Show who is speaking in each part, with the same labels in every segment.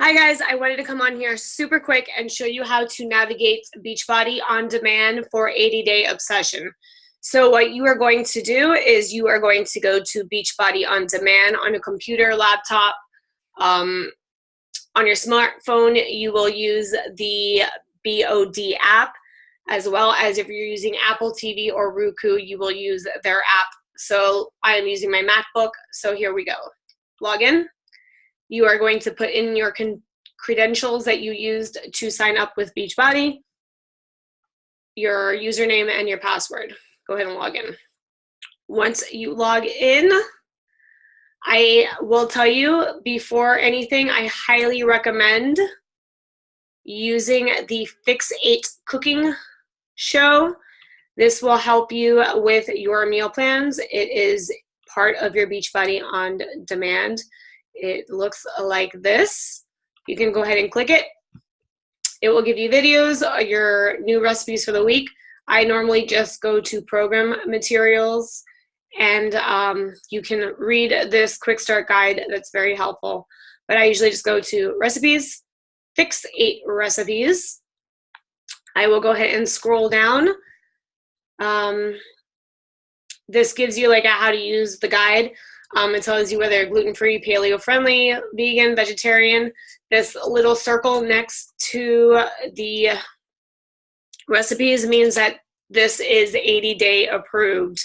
Speaker 1: Hi guys, I wanted to come on here super quick and show you how to navigate Beachbody on demand for 80-day obsession. So what you are going to do is you are going to go to Beachbody on demand on a computer, laptop, on your smartphone. You will use the BOD app, as well as if you're using Apple TV or Roku, you will use their app. So I am using my MacBook, so here we go. Log in. You are going to put in your credentials that you used to sign up with Beachbody, your username and your password. Go ahead and log in. Once you log in, I will tell you before anything, I highly recommend using the Fix 8 cooking show. This will help you with your meal plans. It is part of your Beachbody on demand. It looks like this. You can go ahead and click it. It will give you videos, your new recipes for the week. I normally just go to program materials, and you can read this quick start guide that's very helpful. But I usually just go to recipes, Fix 8 recipes. I will go ahead and scroll down. This gives you like a how to use the guide. It tells you whether gluten-free, paleo-friendly, vegan, vegetarian. This little circle next to the recipes means that this is 80-day approved.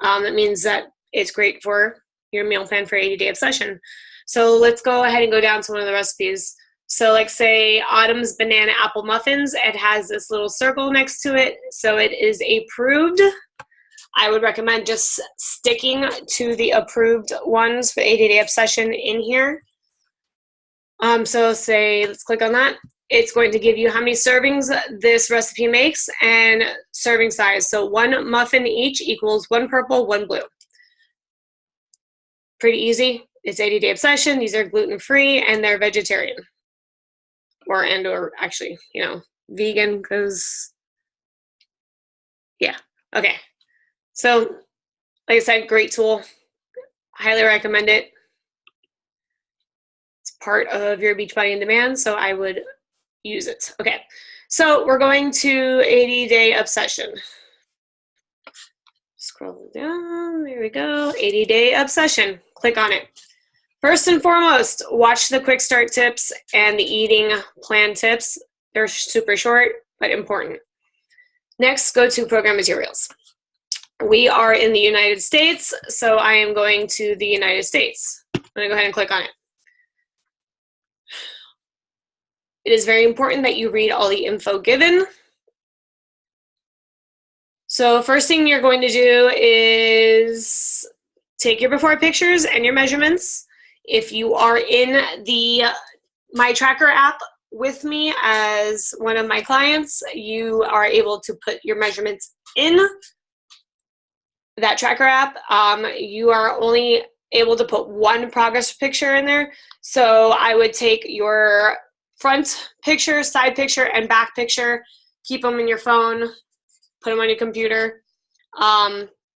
Speaker 1: That means that it's great for your meal plan for 80-day obsession. So let's go ahead and go down to one of the recipes. So like say Autumn's banana apple muffins, it has this little circle next to it. So it is approved. I would recommend just sticking to the approved ones for 80-day obsession in here. So say, let's click on that. It's going to give you how many servings this recipe makes and serving size. So one muffin each equals one purple, one blue. Pretty easy. It's 80-day obsession. These are gluten-free and they're vegetarian. Or actually, vegan, because, yeah, okay. So, like I said, great tool. Highly recommend it. It's part of your Beachbody on demand, so I would use it. Okay, so we're going to 80-day obsession. Scroll down, there we go. 80-day obsession. Click on it. First and foremost, watch the quick start tips and the eating plan tips. They're super short, but important. Next, go to program materials. We are in the United States, so I am going to the United States. I'm going to go ahead and click on it. It is very important that you read all the info given. So first thing you're going to do is take your before pictures and your measurements. If you are in the My Tracker app with me as one of my clients, you are able to put your measurements in that tracker app. You are only able to put one progress picture in there. So I would take your front picture, side picture, and back picture, keep them in your phone, put them on your computer.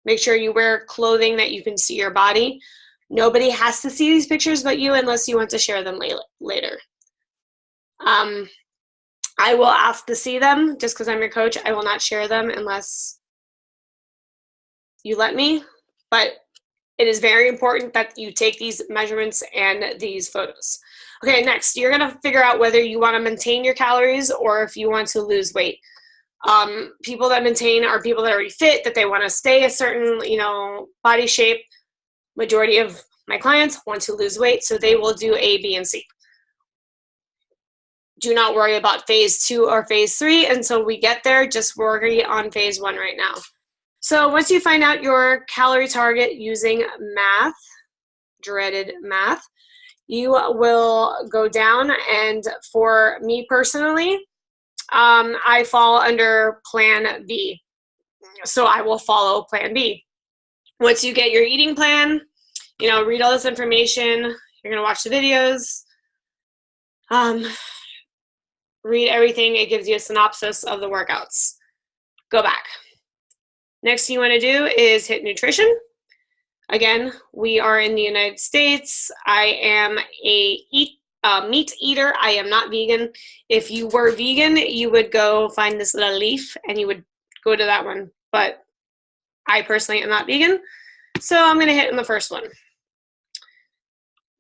Speaker 1: Make sure you wear clothing that you can see your body. Nobody has to see these pictures but you, unless you want to share them later. I will ask to see them just because I'm your coach. I will not share them unless you let me, but it is very important that you take these measurements and these photos. Okay, next, you're gonna figure out whether you wanna maintain your calories or if you want to lose weight. People that maintain are people that are already fit, that they wanna stay a certain, body shape. Majority of my clients want to lose weight, so they will do A, B, and C. Do not worry about phase 2 or phase 3 until we get there. Just worry on phase 1 right now. So once you find out your calorie target using math, dreaded math, you will go down, and for me personally, I fall under plan B. So I will follow plan B. Once you get your eating plan, read all this information, you're gonna watch the videos, read everything. It gives you a synopsis of the workouts. Go back. Next thing you want to do is hit nutrition. Again, we are in the United States. I am a meat eater. I am not vegan. If you were vegan, you would go find this little leaf and you would go to that one. But I personally am not vegan, so I'm going to hit on the first one.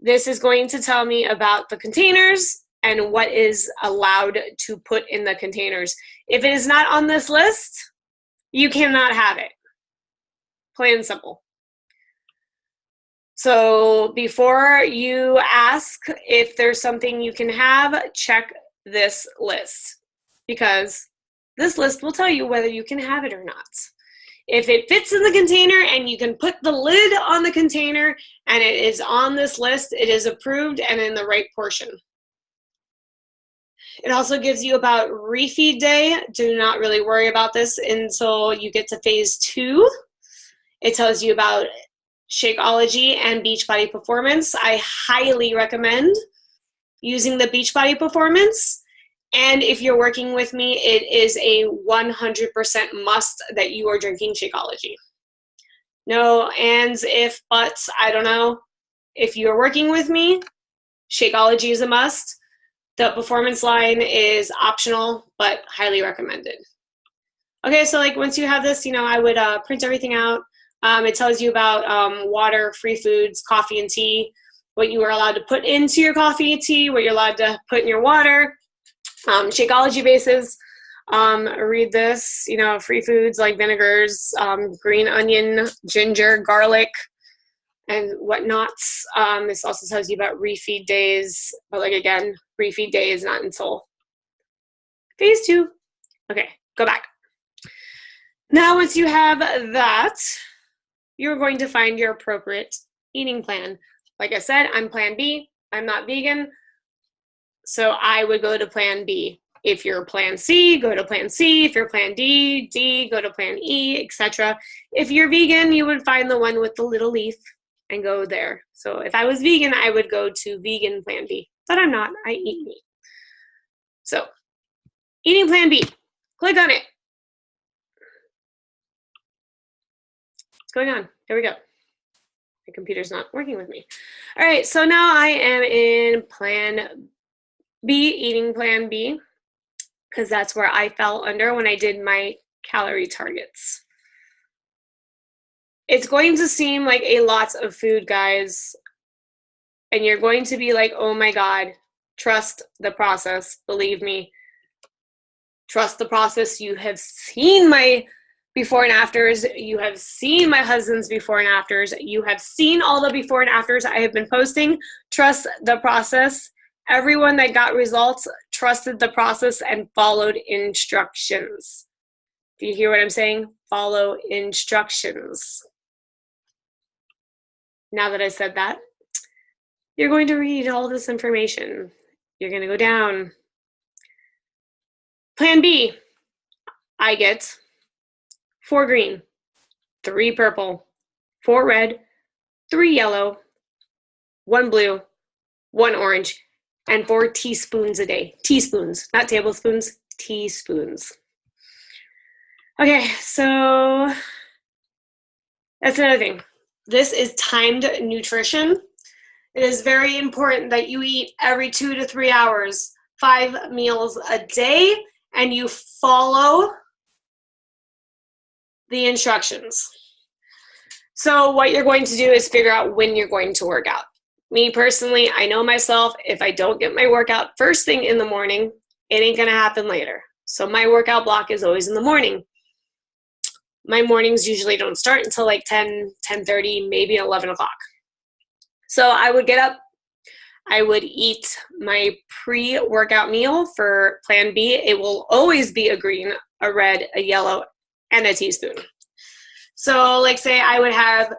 Speaker 1: This is going to tell me about the containers and what is allowed to put in the containers. If it is not on this list, you cannot have it. Plain and simple. So before you ask if there's something you can have, check this list, because this list will tell you whether you can have it or not. If it fits in the container and you can put the lid on the container and it is on this list, it is approved and in the right portion. It also gives you about refeed day. Do not really worry about this until you get to phase 2. It tells you about Shakeology and Beachbody Performance. I highly recommend using the Beachbody Performance. And if you're working with me, it is a 100% must that you are drinking Shakeology. No ands, if, buts, I don't know. If you're working with me, Shakeology is a must. The Performance line is optional, but highly recommended. Okay, so like once you have this, I would print everything out. It tells you about water, free foods, coffee and tea, what you are allowed to put into your coffee and tea, what you're allowed to put in your water. Shakeology bases, read this, free foods like vinegars, green onion, ginger, garlic, and whatnots. This also tells you about refeed days, but like again, refeed day is not until phase 2. Okay, go back. Now once you have that, you're going to find your appropriate eating plan. Like I said, I'm Plan B. I'm not vegan, so I would go to Plan B. If you're Plan C, go to Plan C. If you're Plan D, go to Plan E, etc. If you're vegan, you would find the one with the little leaf and go there. So if I was vegan, I would go to vegan Plan B, but I'm not. I eat meat. So eating Plan B, click on it. What's going on? There we go. My computer's not working with me. All right, so now I am in Plan B, eating Plan B, because that's where I fell under when I did my calorie targets. It's going to seem like a lot of food, guys, and you're going to be like, oh my God, trust the process. Believe me, trust the process. You have seen my before and afters. You have seen my husband's before and afters. You have seen all the before and afters I have been posting. Trust the process. Everyone that got results trusted the process and followed instructions. Do you hear what I'm saying? Follow instructions. Now that I said that, you're going to read all this information. You're going to go down. Plan B, I get 4 green, 3 purple, 4 red, 3 yellow, 1 blue, 1 orange, and 4 teaspoons a day. Teaspoons, not tablespoons, teaspoons. Okay, so that's another thing. This is timed nutrition. It is very important that you eat every 2 to 3 hours, 5 meals a day, and you follow the instructions. So what you're going to do is figure out when you're going to work out. Me personally, I know myself, if I don't get my workout first thing in the morning, it ain't gonna happen later. So my workout block is always in the morning. My mornings usually don't start until like 10, 10:30, maybe 11 o'clock. So I would get up, I would eat my pre-workout meal for Plan B. It will always be a green, a red, a yellow, and a teaspoon. So like say I would have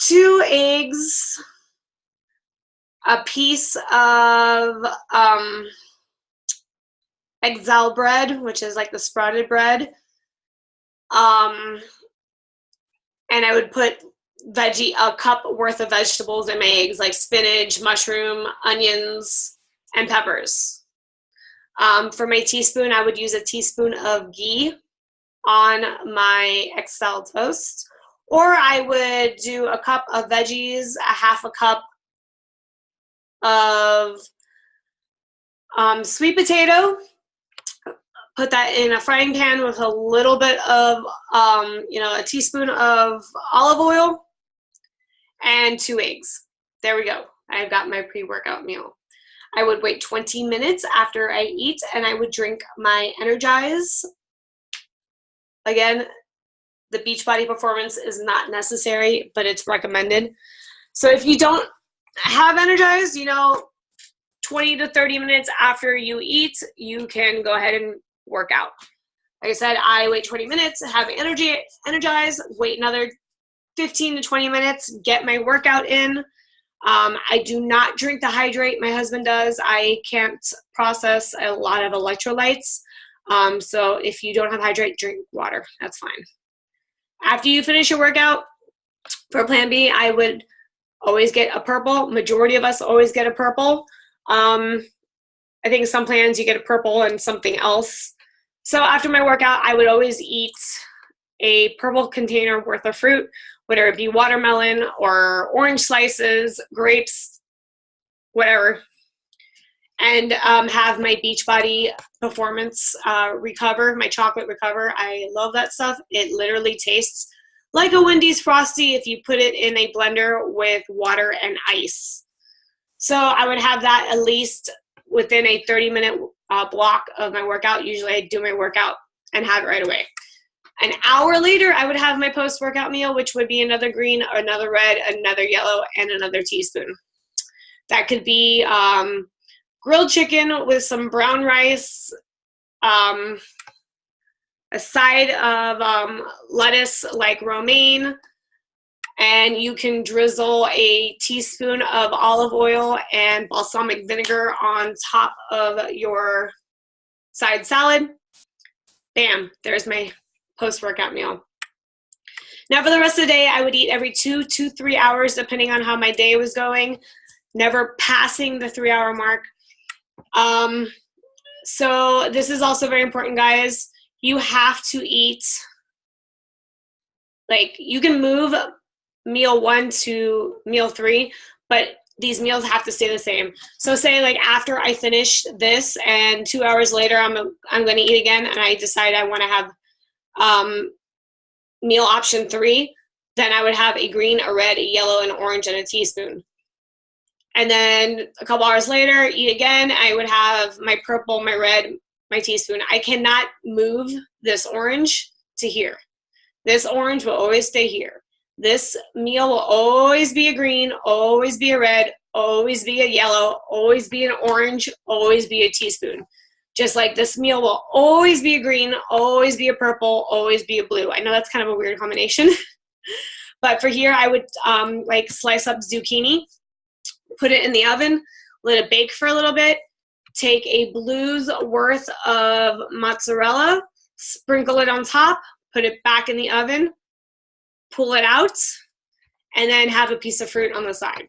Speaker 1: 2 eggs, a piece of Excel bread, which is like the sprouted bread, and I would put a cup worth of vegetables in my eggs, like spinach, mushroom, onions, and peppers. For my teaspoon, I would use a teaspoon of ghee on my Excel toast, or I would do a cup of veggies, a half a cup of sweet potato. Put that in a frying pan with a little bit of, a teaspoon of olive oil and 2 eggs. There we go. I've got my pre-workout meal. I would wait 20 minutes after I eat, and I would drink my Energize. Again, the Beachbody Performance is not necessary, but it's recommended. So if you don't have Energize, 20 to 30 minutes after you eat, you can go ahead and work out. Like I said, I wait 20 minutes, have Energize, wait another 15 to 20 minutes, get my workout in. I do not drink the hydrate. My husband does. I can't process a lot of electrolytes. So if you don't have hydrate, drink water. That's fine. After you finish your workout, for Plan B, I would always get a purple. Majority of us always get a purple. I think some plans you get a purple and something else. So after my workout, I would always eat a purple container worth of fruit, whether it be watermelon or orange slices, grapes, whatever, and have my Beachbody Performance Recover, my chocolate Recover. I love that stuff. It literally tastes like a Wendy's Frosty if you put it in a blender with water and ice. So I would have that at least within a 30-minute block of my workout. Usually I do my workout and have it right away. An hour later, I would have my post-workout meal, which would be another green, another red, another yellow, and another teaspoon. That could be grilled chicken with some brown rice, a side of lettuce like romaine, and you can drizzle a teaspoon of olive oil and balsamic vinegar on top of your side salad. Bam, there's my post-workout meal. Now for the rest of the day, I would eat every 2 to 3 hours, depending on how my day was going, never passing the 3-hour mark. So this is also very important, guys. You have to eat, like, you can move meal 1 to meal 3, but these meals have to stay the same. So say like after I finish this and 2 hours later I'm going to eat again, and I decide I want to have meal option 3, then I would have a green, a red, a yellow, an orange, and a teaspoon. And then a couple hours later, eat again. I would have my purple, my red, my teaspoon. I cannot move this orange to here. This orange will always stay here. This meal will always be a green, always be a red, always be a yellow, always be an orange, always be a teaspoon. Just like this meal will always be a green, always be a purple, always be a blue. I know that's kind of a weird combination. But for here, I would like slice up zucchini, put it in the oven, let it bake for a little bit, take a blue's worth of mozzarella, sprinkle it on top, put it back in the oven, pull it out, and then have a piece of fruit on the side.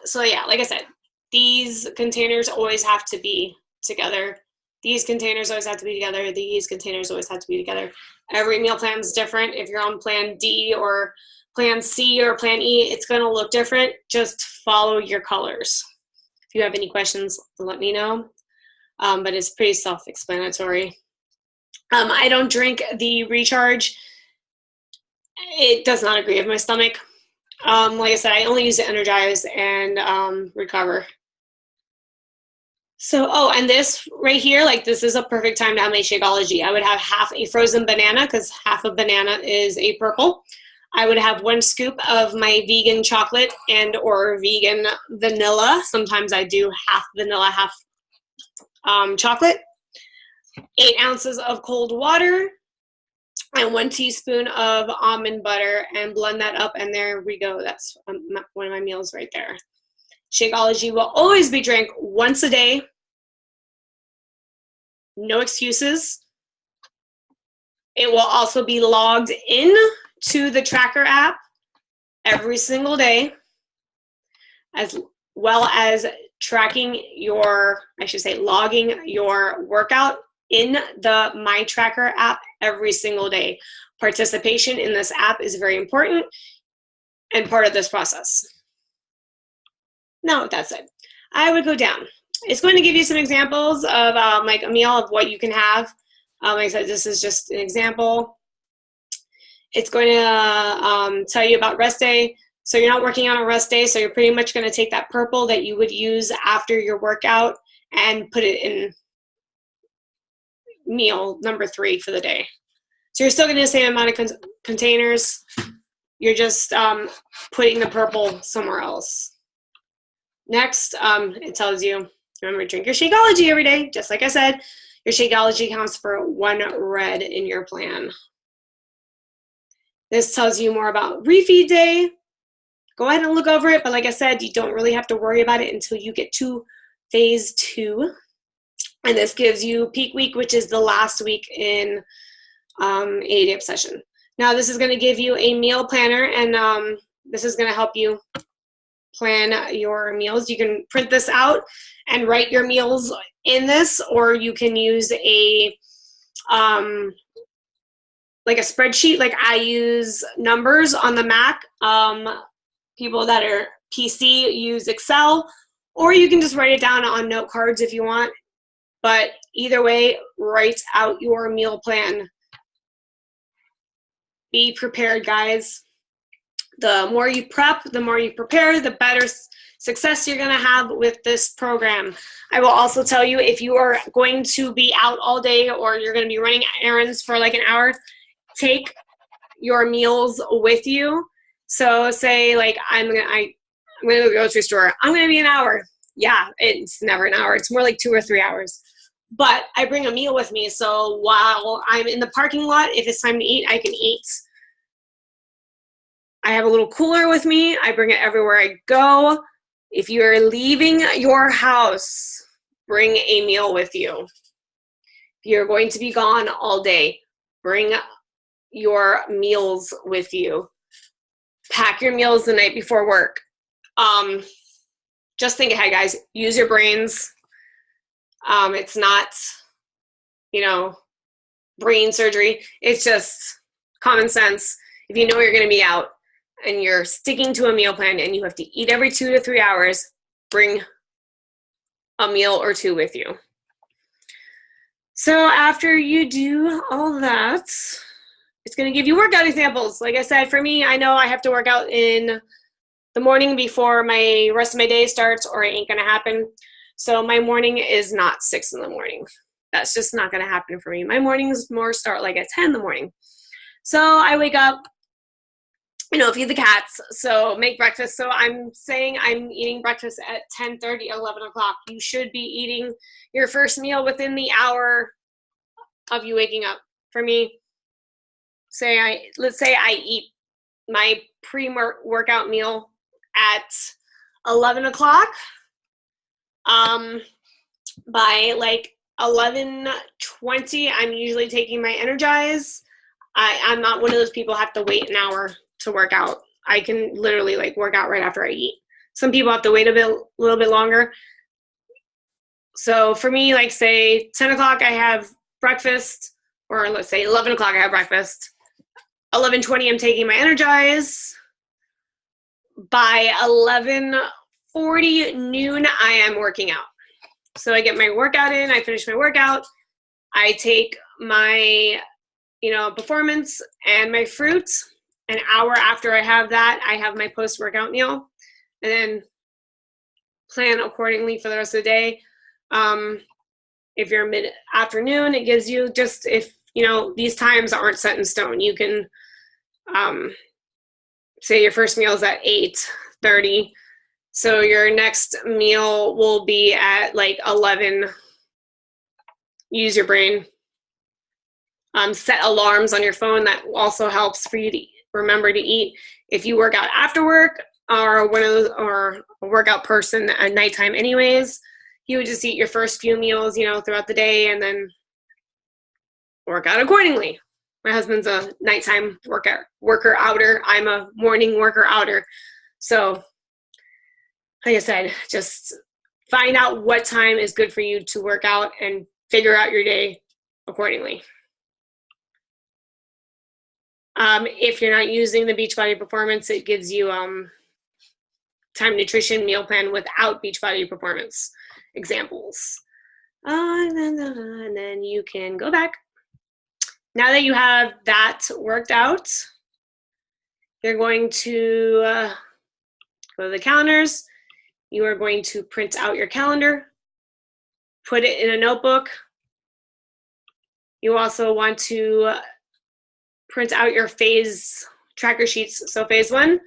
Speaker 1: So yeah, like I said, these containers always have to be together. These containers always have to be together. These containers always have to be together. Every meal plan is different. If you're on Plan D or Plan C or Plan E, it's going to look different. Just follow your colors. If you have any questions, let me know. But it's pretty self-explanatory. I don't drink the Recharge. It does not agree with my stomach. Like I said, I only use the Energize and Recover. So, oh, and this right here, like this is a perfect time to have my Shakeology. I would have half a frozen banana because half a banana is a purple. I would have 1 scoop of my vegan chocolate and or vegan vanilla. Sometimes I do half vanilla, half chocolate. 8 ounces of cold water and 1 teaspoon of almond butter, and blend that up, and there we go. That's one of my meals right there. Shakeology will always be drank once a day. No excuses. It will also be logged in to the tracker app every single day, as well as tracking your, logging your workout in the My Tracker app every single day. Participation in this app is very important and part of this process. Now with that said, I would go down. It's going to give you some examples of like a meal of what you can have. Like I said, this is just an example. It's going to tell you about rest day. So you're not working on a rest day, so you're pretty much going to take that purple that you would use after your workout and put it in meal number 3 for the day. So you're still getting the same amount of containers. You're just putting the purple somewhere else. Next, it tells you, remember, drink your Shakeology every day. Just like I said, your Shakeology counts for 1 red in your plan. This tells you more about refeed day. Go ahead and look over it, but like I said, you don't really have to worry about it until you get to phase 2. And this gives you peak week, which is the last week in 80-day obsession. Now, this is going to give you a meal planner, and this is going to help you plan your meals. You can print this out and write your meals in this, or you can use a like a spreadsheet. Like I use numbers on the Mac. People that are PC use Excel, or you can just write it down on note cards if you want. But either way, write out your meal plan. Be prepared, guys. The more you prep, the more you prepare, the better success you're going to have with this program. I will also tell you, if you are going to be out all day or you're going to be running errands for like an hour, take your meals with you. So say like I'm going to go to the grocery store. I'm going to be an hour. Yeah, it's never an hour. It's more like 2 or 3 hours. But I bring a meal with me, so while I'm in the parking lot, if it's time to eat, I can eat. I have a little cooler with me. I bring it everywhere I go. If you're leaving your house, bring a meal with you. If you're going to be gone all day, bring your meals with you. Pack your meals the night before work. Just think ahead, guys. Use your brains. It's not, brain surgery. It's just common sense. If you know you're going to be out and you're sticking to a meal plan and you have to eat every 2 to 3 hours, bring a meal or 2 with you. So after you do all that, it's going to give you workout examples. Like I said, for me, I know I have to work out in the morning before my rest of my day starts, or it ain't going to happen. So my morning is not 6 in the morning. That's just not going to happen for me. My mornings more start like at 10 in the morning. So I wake up, feed the cats, so make breakfast. So I'm saying I'm eating breakfast at 10:30, 11 o'clock. You should be eating your first meal within the hour of you waking up. For me, let's say I eat my pre-workout meal at 11 o'clock. By like 11:20, I'm usually taking my Energize. I'm not one of those people who have to wait an hour to work out. I can literally like work out right after I eat. Some people have to wait a little bit longer. So for me, like say 10 o'clock, I have breakfast, or let's say 11 o'clock, I have breakfast. 11:20, I'm taking my Energize. By 11:40 noon, I am working out. So I get my workout in, I finish my workout, I take my, performance and my fruits. An hour after I have that, I have my post-workout meal, and then plan accordingly for the rest of the day. If you're mid-afternoon, it gives you just, if, these times aren't set in stone, you can say your first meal is at 8:30. So your next meal will be at like 11. Use your brain. Set alarms on your phone. That also helps for you to remember to eat. If you work out after work, or or a workout person at nighttime anyways, you would just eat your first few meals, throughout the day, and then work out accordingly. My husband's a nighttime worker outer. I'm a morning worker outer. So like I said, just find out what time is good for you to work out and figure out your day accordingly. If you're not using the Beachbody Performance, it gives you Time Nutrition meal plan without Beachbody Performance examples. And then you can go back. Now that you have that worked out, you're going to go to the calendars. You are going to print out your calendar, put it in a notebook. You also want to print out your phase tracker sheets. So phase 1,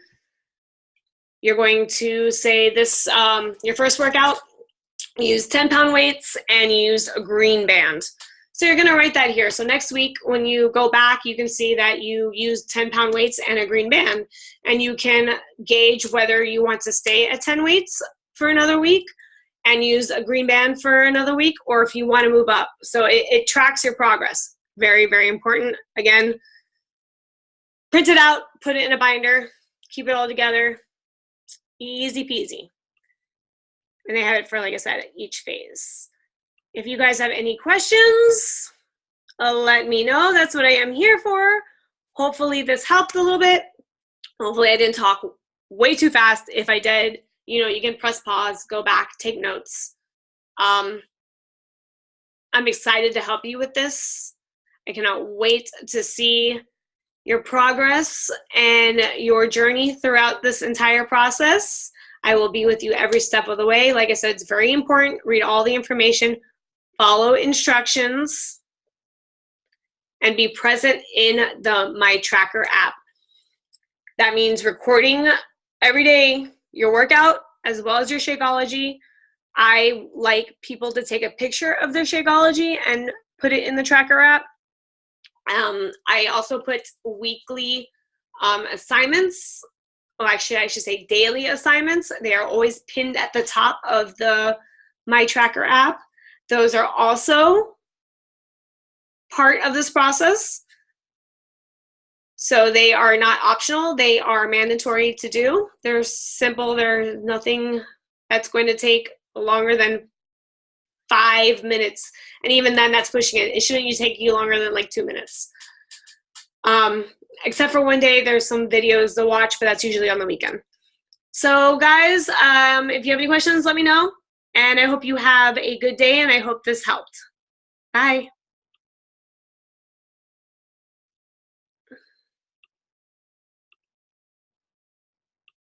Speaker 1: you're going to say this, your first workout, use 10-pound weights and use a green band. So you're gonna write that here. So next week when you go back, you can see that you used 10-pound weights and a green band, and you can gauge whether you want to stay at 10 weights for another week and use a green band for another week, or if you want to move up. So it tracks your progress. Very, very important. Again, print it out, put it in a binder, keep it all together. Easy peasy. And they have it for, like I said, each phase. If you guys have any questions, let me know. That's what I am here for. Hopefully this helped a little bit. Hopefully I didn't talk way too fast. If I did, you know, you can press pause, go back, take notes. I'm excited to help you with this. I cannot wait to see your progress and your journey throughout this entire process. I will be with you every step of the way. Like I said, it's very important. Read all the information, follow instructions, and be present in the My Tracker app. That means recording every day your workout as well as your Shakeology. I like people to take a picture of their Shakeology and put it in the Tracker app. I also put weekly assignments. Well, actually, I should say daily assignments. They are always pinned at the top of the My Tracker app. Those are also part of this process. So they are not optional. They are mandatory to do. They're simple. There's nothing that's going to take longer than 5 minutes. And even then, that's pushing it. It shouldn't take you longer than like 2 minutes. Except for one day, there's some videos to watch, but that's usually on the weekend. So guys, if you have any questions, let me know. And I hope you have a good day, and I hope this helped. Bye.